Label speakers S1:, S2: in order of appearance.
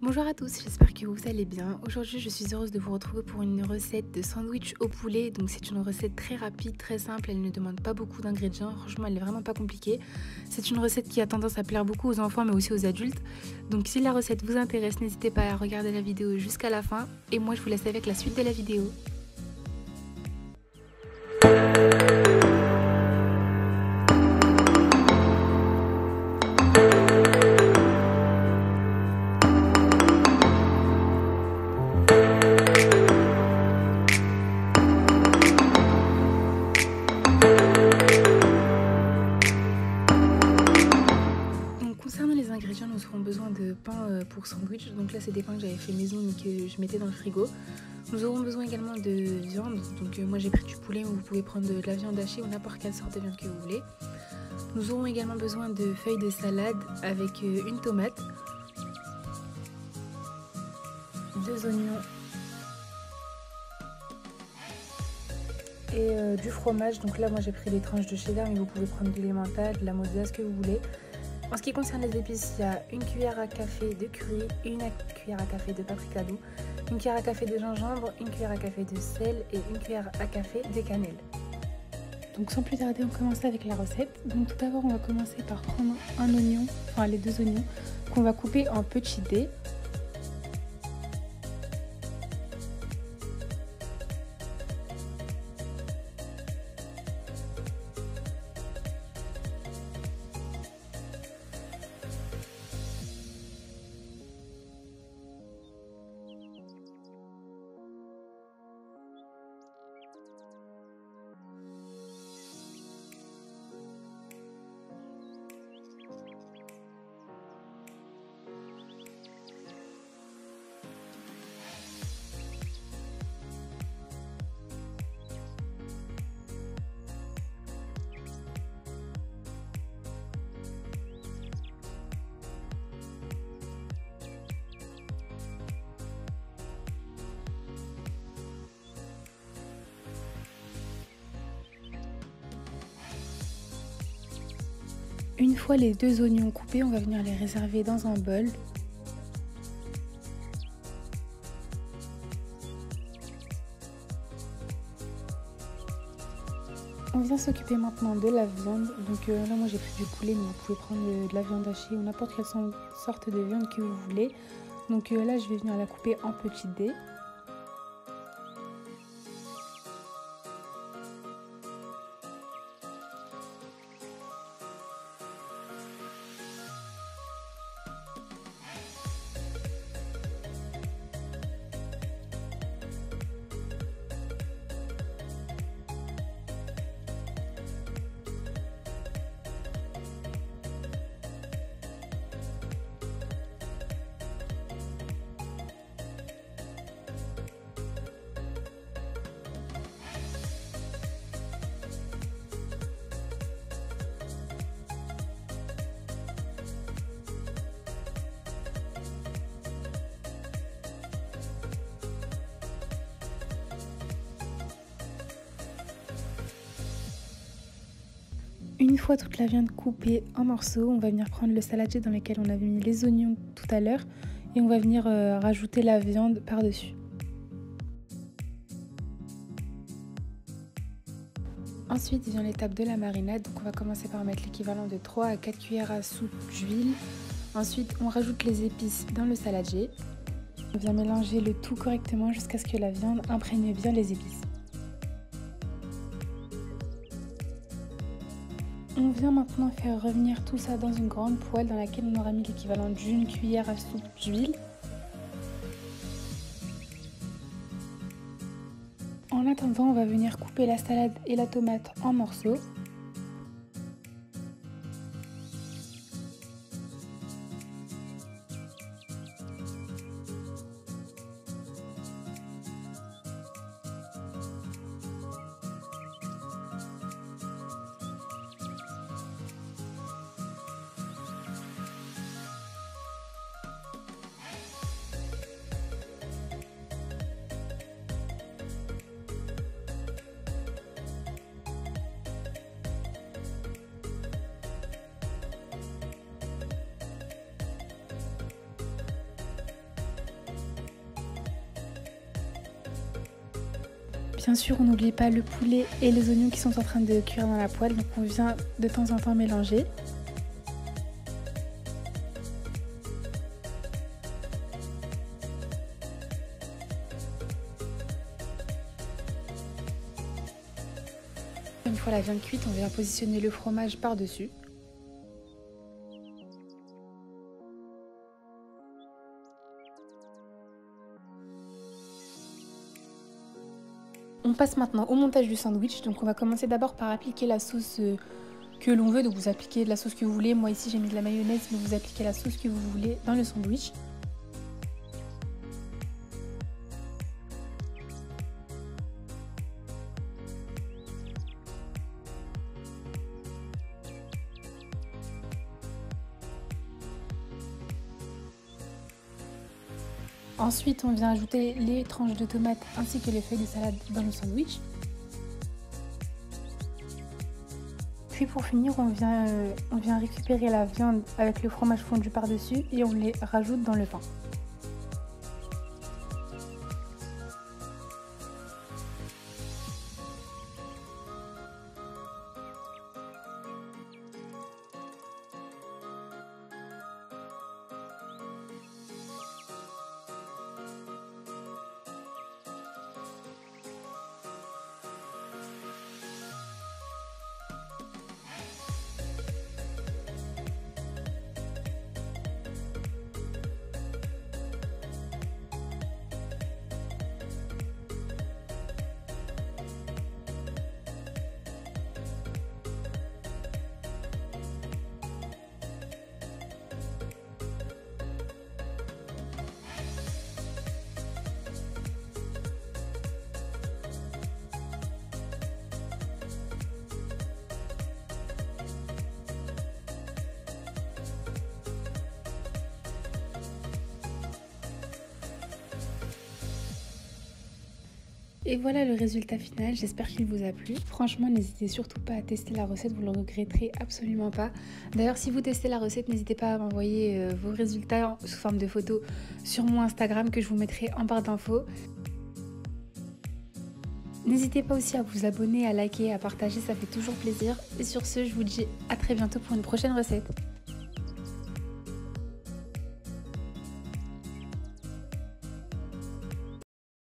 S1: Bonjour à tous, j'espère que vous allez bien. Aujourd'hui, je suis heureuse de vous retrouver pour une recette de sandwich au poulet. Donc c'est une recette très rapide, très simple, elle ne demande pas beaucoup d'ingrédients. Franchement, elle n'est vraiment pas compliquée. C'est une recette qui a tendance à plaire beaucoup aux enfants mais aussi aux adultes. Donc si la recette vous intéresse, n'hésitez pas à regarder la vidéo jusqu'à la fin. Et moi, je vous laisse avec la suite de la vidéo. Concernant les ingrédients, nous aurons besoin de pain pour sandwich. Donc là, c'est des pains que j'avais fait maison et que je mettais dans le frigo. Nous aurons besoin également de viande. Donc moi, j'ai pris du poulet, mais vous pouvez prendre de la viande hachée ou n'importe quelle sorte de viande que vous voulez. Nous aurons également besoin de feuilles de salade avec une tomate, 2 oignons et du fromage. Donc là, moi, j'ai pris des tranches de cheddar, mais vous pouvez prendre de l'emmental, de la mozzarella, ce que vous voulez. En ce qui concerne les épices, il y a une cuillère à café de curry, une cuillère à café de paprika doux, une cuillère à café de gingembre, une cuillère à café de sel et une cuillère à café de cannelle. Donc sans plus tarder, on commence avec la recette. Donc tout d'abord, on va commencer par prendre un oignon, enfin les 2 oignons, qu'on va couper en petits dés. Une fois les 2 oignons coupés, on va venir les réserver dans un bol. On vient s'occuper maintenant de la viande. Donc là, moi j'ai pris du poulet, mais vous pouvez prendre de la viande hachée ou n'importe quelle sorte de viande que vous voulez. Donc là, je vais venir la couper en petits dés. Une fois toute la viande coupée en morceaux, on va venir prendre le saladier dans lequel on avait mis les oignons tout à l'heure et on va venir rajouter la viande par-dessus. Ensuite vient l'étape de la marinade. Donc on va commencer par mettre l'équivalent de 3 à 4 cuillères à soupe d'huile. Ensuite on rajoute les épices dans le saladier. On vient mélanger le tout correctement jusqu'à ce que la viande imprègne bien les épices. On vient maintenant faire revenir tout ça dans une grande poêle dans laquelle on aura mis l'équivalent d'une cuillère à soupe d'huile. En attendant, on va venir couper la salade et la tomate en morceaux. Bien sûr, on n'oublie pas le poulet et les oignons qui sont en train de cuire dans la poêle, donc on vient de temps en temps mélanger. Une fois la viande cuite, on vient positionner le fromage par-dessus. On passe maintenant au montage du sandwich. Donc on va commencer d'abord par appliquer la sauce que l'on veut. Donc vous appliquez la sauce que vous voulez. Moi ici j'ai mis de la mayonnaise, mais vous appliquez la sauce que vous voulez dans le sandwich. Ensuite, on vient ajouter les tranches de tomates ainsi que les feuilles de salade dans le sandwich. Puis pour finir, on vient récupérer la viande avec le fromage fondu par-dessus et on les rajoute dans le pain. Et voilà le résultat final, j'espère qu'il vous a plu. Franchement, n'hésitez surtout pas à tester la recette, vous ne le regretterez absolument pas. D'ailleurs, si vous testez la recette, n'hésitez pas à m'envoyer vos résultats sous forme de photos sur mon Instagram que je vous mettrai en barre d'infos. N'hésitez pas aussi à vous abonner, à liker, à partager, ça fait toujours plaisir. Et sur ce, je vous dis à très bientôt pour une prochaine recette.